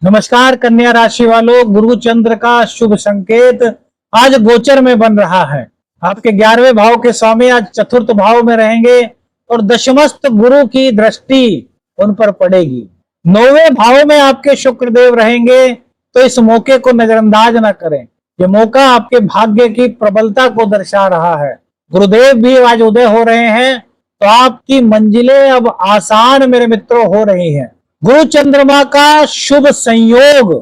नमस्कार कन्या राशि वालों, गुरु चंद्र का शुभ संकेत आज गोचर में बन रहा है। आपके 11वें भाव के स्वामी आज चतुर्थ भाव में रहेंगे और दशमस्त गुरु की दृष्टि उन पर पड़ेगी। 9वें भाव में आपके शुक्रदेव रहेंगे, तो इस मौके को नजरअंदाज न करें। ये मौका आपके भाग्य की प्रबलता को दर्शा रहा है। गुरुदेव भी आज उदय हो रहे हैं, तो आपकी मंजिलें अब आसान मेरे मित्रों हो रही हैं। गुरु चंद्रमा का शुभ संयोग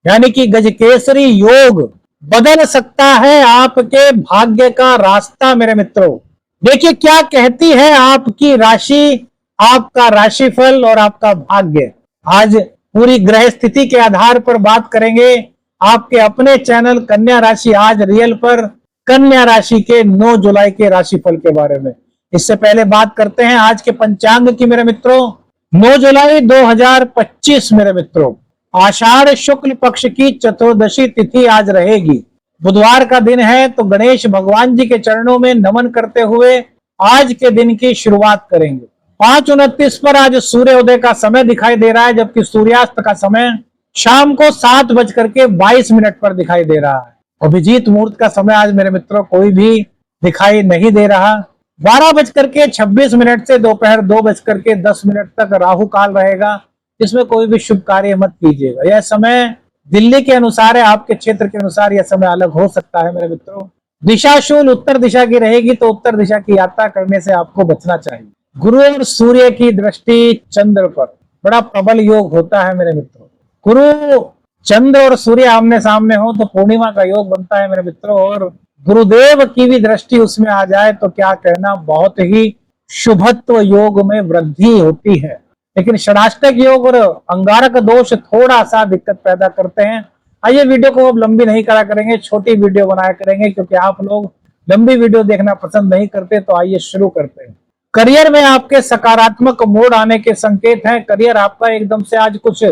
यानी कि गजकेसरी योग बदल सकता है आपके भाग्य का रास्ता मेरे मित्रों। देखिए क्या कहती है आपकी राशि, आपका राशिफल और आपका भाग्य। आज पूरी ग्रह स्थिति के आधार पर बात करेंगे आपके अपने चैनल कन्या राशि आज रियल पर कन्या राशि के 9 जुलाई के राशिफल के बारे में। इससे पहले बात करते हैं आज के पंचांग की मेरे मित्रों। 9 जुलाई 2025 मेरे मित्रों, आषाढ़ शुक्ल पक्ष की चतुर्दशी तिथि आज रहेगी। बुधवार का दिन है, तो गणेश भगवान जी के चरणों में नमन करते हुए आज के दिन की शुरुआत करेंगे। 5:29 पर आज सूर्योदय का समय दिखाई दे रहा है, जबकि सूर्यास्त का समय शाम को 7:22 पर दिखाई दे रहा है। अभिजीत मुहूर्त का समय आज मेरे मित्रों कोई भी दिखाई नहीं दे रहा। 12:26 से दोपहर 2:10 तक राहु काल रहेगा, इसमें कोई भी शुभ कार्य मत कीजिएगा। यह समय दिल्ली के अनुसार है, आपके क्षेत्र के अनुसार यह समय अलग हो सकता है मेरे मित्रों। दिशाशूल उत्तर दिशा की रहेगी, तो उत्तर दिशा की यात्रा करने से आपको बचना चाहिए। गुरु और सूर्य की दृष्टि चंद्र पर बड़ा प्रबल योग होता है मेरे मित्रों। गुरु चंद्र और सूर्य आमने सामने हो तो पूर्णिमा का योग बनता है मेरे मित्रों, और गुरुदेव की भी दृष्टि उसमें आ जाए तो क्या कहना, बहुत ही शुभत्व योग में वृद्धि होती है। लेकिन षडाष्टक योग और अंगारक दोष थोड़ा सा दिक्कत पैदा करते हैं। आइए वीडियो को अब लंबी नहीं करा करेंगे, छोटी वीडियो बनाया करेंगे, क्योंकि आप लोग लंबी वीडियो देखना पसंद नहीं करते। तो आइए शुरू करते हैं। करियर में आपके सकारात्मक मोड़ आने के संकेत हैं। करियर आपका एकदम से आज कुछ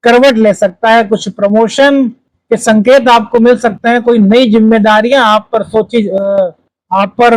करवट ले सकता है, कुछ प्रमोशन के संकेत आपको मिल सकते हैं। कोई नई जिम्मेदारियां आप पर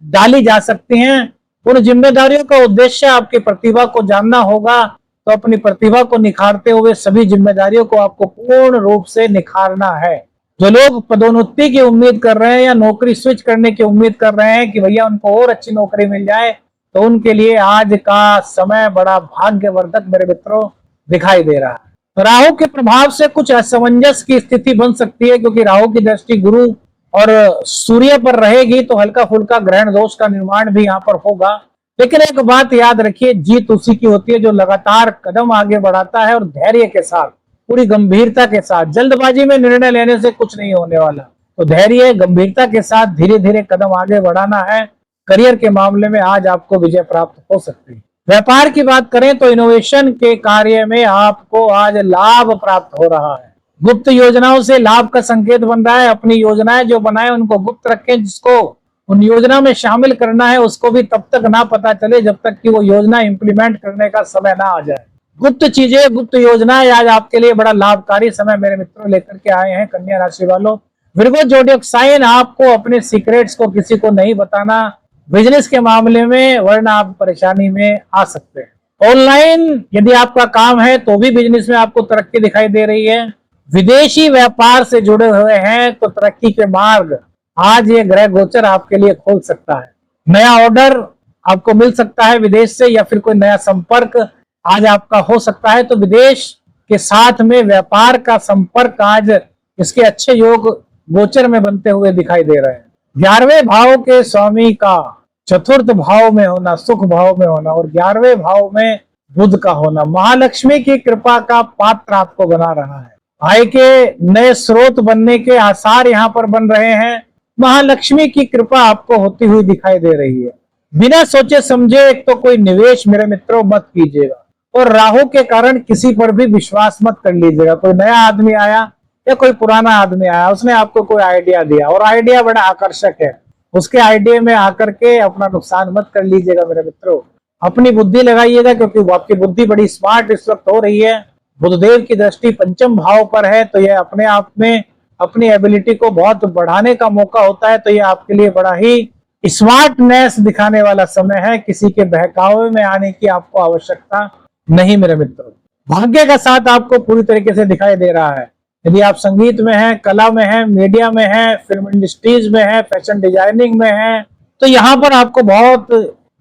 डाली जा सकती हैं। उन जिम्मेदारियों का उद्देश्य आपकी प्रतिभा को जानना होगा, तो अपनी प्रतिभा को निखारते हुए सभी जिम्मेदारियों को आपको पूर्ण रूप से निखारना है। जो लोग पदोन्नति की उम्मीद कर रहे हैं या नौकरी स्विच करने की उम्मीद कर रहे हैं कि भैया उनको और अच्छी नौकरी मिल जाए, तो उनके लिए आज का समय बड़ा भाग्यवर्धक मेरे मित्रों दिखाई दे रहा है। राहु के प्रभाव से कुछ असमंजस की स्थिति बन सकती है, क्योंकि राहु की दृष्टि गुरु और सूर्य पर रहेगी, तो हल्का फुल्का ग्रहण दोष का निर्माण भी यहाँ पर होगा। लेकिन एक बात याद रखिए, जीत उसी की होती है जो लगातार कदम आगे बढ़ाता है और धैर्य के साथ, पूरी गंभीरता के साथ। जल्दबाजी में निर्णय लेने से कुछ नहीं होने वाला, तो धैर्य गंभीरता के साथ धीरे धीरे कदम आगे बढ़ाना है। करियर के मामले में आज आपको विजय प्राप्त हो सकती है। व्यापार की बात करें तो इनोवेशन के कार्य में आपको आज लाभ प्राप्त हो रहा है। गुप्त योजनाओं से लाभ का संकेत बन रहा है। अपनी योजनाएं जो बनाए उनको गुप्त रखें। जिसको उन योजना में शामिल करना है उसको भी तब तक ना पता चले जब तक कि वो योजना इंप्लीमेंट करने का समय ना आ जाए। गुप्त चीजें, गुप्त योजनाएं आज आपके लिए बड़ा लाभकारी समय मेरे मित्रों लेकर के आए हैं। कन्या राशि वालों, विर्गो जोडियक साइन, आपको अपने सीक्रेट्स को किसी को नहीं बताना। बिजनेस के मामले में वरना आप परेशानी में आ सकते हैं। ऑनलाइन यदि आपका काम है तो भी बिजनेस में आपको तरक्की दिखाई दे रही है। विदेशी व्यापार से जुड़े हुए हैं तो तरक्की के मार्ग आज ये ग्रह गोचर आपके लिए खोल सकता है। नया ऑर्डर आपको मिल सकता है विदेश से, या फिर कोई नया संपर्क आज आपका हो सकता है। तो विदेश के साथ में व्यापार का संपर्क आज इसके अच्छे योग गोचर में बनते हुए दिखाई दे रहे हैं। 11वें भाव के स्वामी का चतुर्थ भाव में होना, सुख भाव में होना, और 11वें भाव में बुध का होना महालक्ष्मी की कृपा का पात्र आपको बना रहा है। आय के नए स्रोत बनने के आसार यहाँ पर बन रहे हैं। महालक्ष्मी की कृपा आपको होती हुई दिखाई दे रही है। बिना सोचे समझे एक तो कोई निवेश मेरे मित्रों मत कीजिएगा, और राहु के कारण किसी पर भी विश्वास मत कर लीजिएगा। कोई नया आदमी आया या कोई पुराना आदमी आया, उसने आपको कोई आइडिया दिया और आइडिया बड़ा आकर्षक है, उसके आइडिया में आकर के अपना नुकसान मत कर लीजिएगा मेरे मित्रों। अपनी बुद्धि लगाइएगा, क्योंकि आपकी बुद्धि बड़ी स्मार्ट इस वक्त हो रही है। बुधदेव की दृष्टि पंचम भाव पर है, तो यह अपने आप में अपनी एबिलिटी को बहुत बढ़ाने का मौका होता है। तो यह आपके लिए बड़ा ही स्मार्टनेस दिखाने वाला समय है। किसी के बहकावे में आने की आपको आवश्यकता नहीं मेरे मित्रों। भाग्य का साथ आपको पूरी तरीके से दिखाई दे रहा है। यदि आप संगीत में हैं, कला में हैं, मीडिया में हैं, फिल्म इंडस्ट्रीज में हैं, फैशन डिजाइनिंग में हैं, तो यहाँ पर आपको बहुत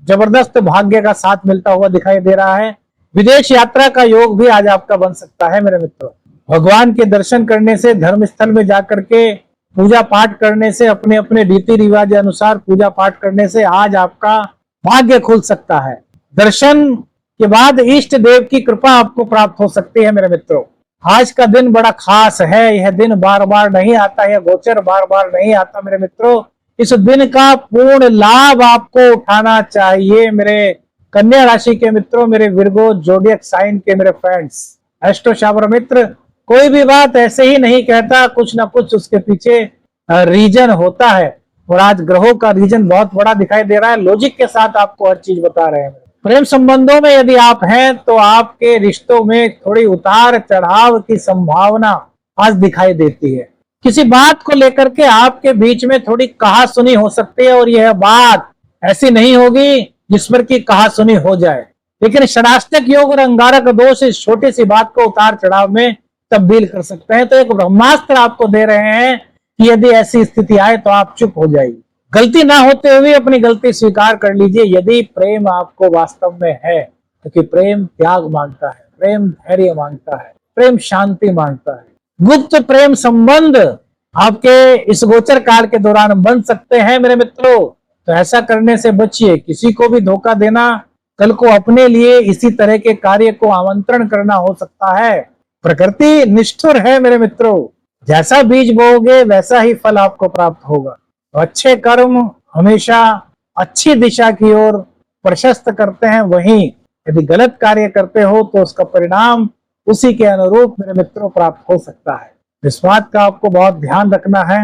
जबरदस्त भाग्य का साथ मिलता हुआ दिखाई दे रहा है। विदेश यात्रा का योग भी आज आपका बन सकता है मेरे मित्रों। भगवान के दर्शन करने से, धर्म स्थल में जाकर के पूजा पाठ करने से, अपने अपने रीति रिवाज अनुसार पूजा पाठ करने से आज आपका भाग्य खुल सकता है। दर्शन के बाद इष्ट देव की कृपा आपको प्राप्त हो सकती है मेरे मित्रों। आज का दिन बड़ा खास है। यह दिन बार बार नहीं आता, यह गोचर बार बार नहीं आता मेरे मित्रों। इस दिन का पूर्ण लाभ आपको उठाना चाहिए मेरे कन्या राशि के मित्रों, मेरे विर्गो जोडियक साइन के मेरे फ्रेंड्स। एस्ट्रो शाबर मित्र कोई भी बात ऐसे ही नहीं कहता, कुछ ना कुछ उसके पीछे रीजन होता है, और आज ग्रहों का रीजन बहुत बड़ा दिखाई दे रहा है। लॉजिक के साथ आपको हर चीज बता रहे हैं। प्रेम संबंधों में यदि आप हैं तो आपके रिश्तों में थोड़ी उतार चढ़ाव की संभावना आज दिखाई देती है। किसी बात को लेकर के आपके बीच में थोड़ी कहासुनी हो सकती है, और यह बात ऐसी नहीं होगी जिस पर की कहासुनी हो जाए, लेकिन षडाष्टक योग और अंगारक दोष इस छोटी सी बात को उतार चढ़ाव में तब्दील कर सकते हैं। तो एक ब्रह्मास्त्र आपको दे रहे हैं कि यदि ऐसी स्थिति आए तो आप चुप हो जाइए। गलती ना होते हुए अपनी गलती स्वीकार कर लीजिए यदि प्रेम आपको वास्तव में है, क्योंकि प्रेम त्याग मांगता है, प्रेम धैर्य मांगता है, प्रेम शांति मांगता है। गुप्त प्रेम संबंध आपके इस गोचर काल के दौरान बन सकते हैं मेरे मित्रों, तो ऐसा करने से बचिए। किसी को भी धोखा देना कल को अपने लिए इसी तरह के कार्य को आमंत्रण करना हो सकता है। प्रकृति निष्ठुर है मेरे मित्रों, जैसा बीज बोओगे वैसा ही फल आपको प्राप्त होगा। अच्छे कर्म हमेशा अच्छी दिशा की ओर प्रशस्त करते हैं, वहीं यदि गलत कार्य करते हो तो उसका परिणाम उसी के अनुरूप मेरे मित्रों प्राप्त हो सकता है। इस बात का आपको बहुत ध्यान रखना है।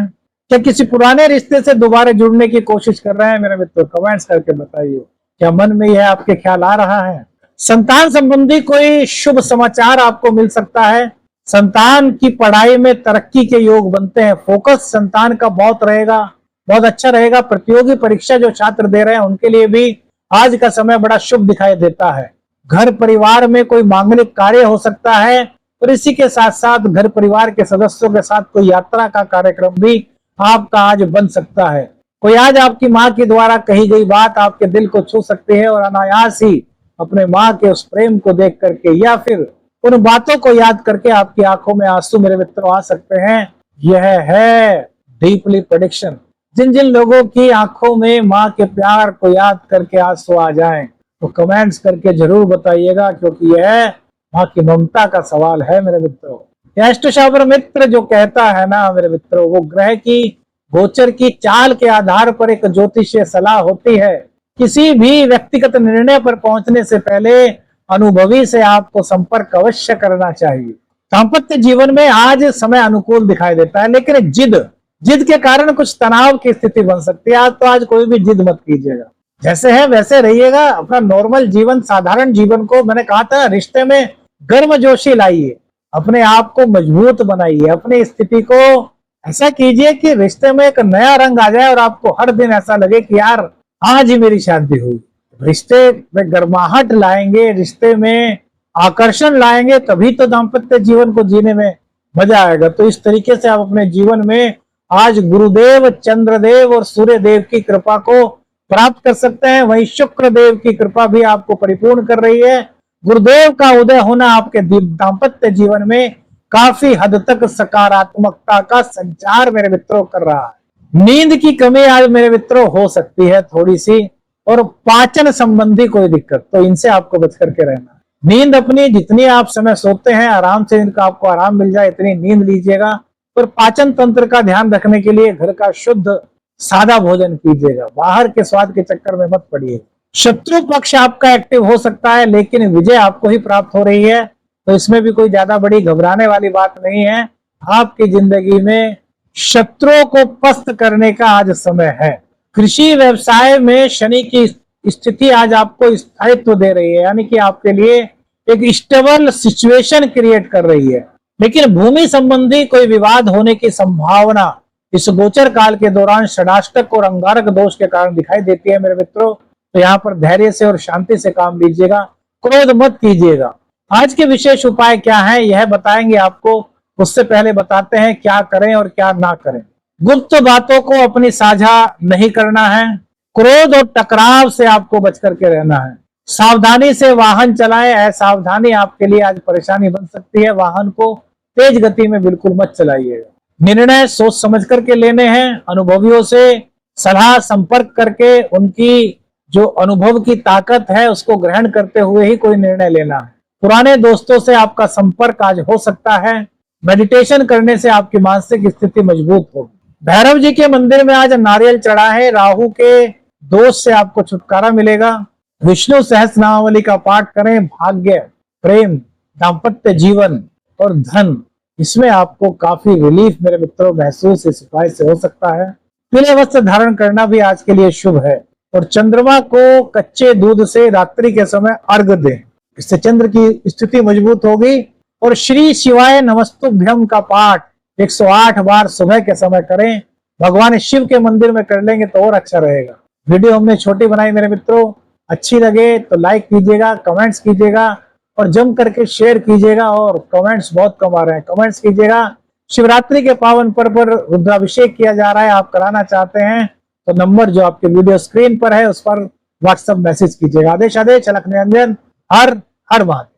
क्या किसी पुराने रिश्ते से दोबारा जुड़ने की कोशिश कर रहे हैं मेरे मित्रों? कमेंट्स करके बताइए, क्या मन में यह आपके ख्याल आ रहा है? संतान संबंधी कोई शुभ समाचार आपको मिल सकता है। संतान की पढ़ाई में तरक्की के योग बनते हैं। फोकस संतान का बहुत रहेगा, बहुत अच्छा रहेगा। प्रतियोगी परीक्षा जो छात्र दे रहे हैं उनके लिए भी आज का समय बड़ा शुभ दिखाई देता है। घर परिवार में कोई मांगलिक कार्य हो सकता है, और इसी के साथ साथ घर परिवार के सदस्यों के साथ कोई यात्रा का कार्यक्रम भी आपका आज बन सकता है। कोई आज आपकी माँ के द्वारा कही गई बात आपके दिल को छू सकती है, और अनायास ही अपने माँ के उस प्रेम को देख करके या फिर उन बातों को याद करके आपकी आंखों में आंसू मेरे मित्रों आ सकते हैं। यह है डीपली प्रेडिक्शन। जिन जिन लोगों की आंखों में माँ के प्यार को याद करके आंसू आ जाएं तो कमेंट्स करके जरूर बताइएगा, क्योंकि यह माँ की ममता का सवाल है मेरे मित्रों। एस्ट्रोशाबर मित्र जो कहता है ना मेरे मित्रों, वो ग्रह की गोचर की चाल के आधार पर एक ज्योतिषीय सलाह होती है। किसी भी व्यक्तिगत निर्णय पर पहुंचने से पहले अनुभवी से आपको संपर्क अवश्य करना चाहिए। दाम्पत्य जीवन में आज समय अनुकूल दिखाई देता है, लेकिन जिद के कारण कुछ तनाव की स्थिति बन सकती है। आज तो आज कोई भी जिद मत कीजिएगा, जैसे है वैसे रहिएगा। अपना नॉर्मल जीवन, साधारण जीवन को, मैंने कहा था रिश्ते में गर्मजोशी लाइए, अपने आप को मजबूत बनाइए, अपनी स्थिति को ऐसा कीजिए कि रिश्ते में एक नया रंग आ जाए और आपको हर दिन ऐसा लगे कि यार आज ही मेरी शादी हुई। रिश्ते में गर्माहट लाएंगे, रिश्ते में आकर्षण लाएंगे, तभी तो दाम्पत्य जीवन को जीने में मजा आएगा। तो इस तरीके से आप अपने जीवन में आज गुरुदेव, चंद्रदेव और सूर्यदेव की कृपा को प्राप्त कर सकते हैं। वहीं शुक्र देव की कृपा भी आपको परिपूर्ण कर रही है। गुरुदेव का उदय होना आपके दाम्पत्य जीवन में काफी हद तक सकारात्मकता का संचार मेरे मित्रों कर रहा है। नींद की कमी आज मेरे मित्रों हो सकती है थोड़ी सी, और पाचन संबंधी कोई दिक्कत, तो इनसे आपको बच करके रहना। नींद अपनी जितनी आप समय सोते हैं आराम से, इनका आपको आराम मिल जाए इतनी नींद लीजिएगा। पर पाचन तंत्र का ध्यान रखने के लिए घर का शुद्ध सादा भोजन कीजिएगा, बाहर के स्वाद के चक्कर में मत पड़िए। शत्रु पक्ष आपका एक्टिव हो सकता है, लेकिन विजय आपको ही प्राप्त हो रही है, तो इसमें भी कोई ज्यादा बड़ी घबराने वाली बात नहीं है। आपकी जिंदगी में शत्रुओं को पस्त करने का आज समय है। कृषि व्यवसाय में शनि की स्थिति आज आपको स्थायित्व दे रही है, यानी कि आपके लिए एक स्टेबल सिचुएशन क्रिएट कर रही है। लेकिन भूमि संबंधी कोई विवाद होने की संभावना इस गोचर काल के दौरान षडाष्टक और अंगारक दोष के कारण दिखाई देती है मेरे मित्रों। तो यहाँ पर धैर्य से और शांति से काम लीजिएगा, क्रोध मत कीजिएगा। आज के विशेष उपाय क्या है यह बताएंगे आपको। उससे पहले बताते हैं क्या करें और क्या ना करें। गुप्त बातों को अपनी साझा नहीं करना है। क्रोध और टकराव से आपको बच करके रहना है। सावधानी से वाहन चलाएं। असावधानी आपके लिए आज परेशानी बन सकती है। वाहन को तेज गति में बिल्कुल मत चलाइएगा। निर्णय सोच समझ करके लेने हैं। अनुभवियों से सलाह संपर्क करके उनकी जो अनुभव की ताकत है उसको ग्रहण करते हुए ही कोई निर्णय लेना है। पुराने दोस्तों से आपका संपर्क आज हो सकता है। मेडिटेशन करने से आपकी मानसिक स्थिति मजबूत होगी। भैरव जी के मंदिर में आज नारियल चढ़ा है। राहु के दोष से आपको छुटकारा मिलेगा। विष्णु सहस्रनामावली का पाठ करें। भाग्य, प्रेम, दाम्पत्य जीवन और धन, इसमें आपको काफी रिलीफ मेरे मित्रों महसूस इस उपाय से हो सकता है। पीले वस्त्र धारण करना भी आज के लिए शुभ है। और चंद्रमा को कच्चे दूध से रात्रि के समय अर्घ दें। इससे चंद्र की स्थिति मजबूत होगी। और श्री शिवाय नमस्तुभ्यम का पाठ 108 बार सुबह के समय करें। भगवान शिव के मंदिर में कर लेंगे तो और अच्छा रहेगा। वीडियो हमने छोटी बनाई मेरे मित्रों, अच्छी लगे तो लाइक कीजिएगा, कमेंट्स कीजिएगा और जम करके शेयर कीजिएगा। और कमेंट्स बहुत कम आ रहे हैं, कमेंट्स कीजिएगा। शिवरात्रि के पावन पर्व पर रुद्राभिषेक किया जा रहा है, आप कराना चाहते हैं तो नंबर जो आपके वीडियो स्क्रीन पर है उस पर व्हाट्सएप मैसेज कीजिएगा। आदेश आदेश अलख निरंजन। हर हर महादेव।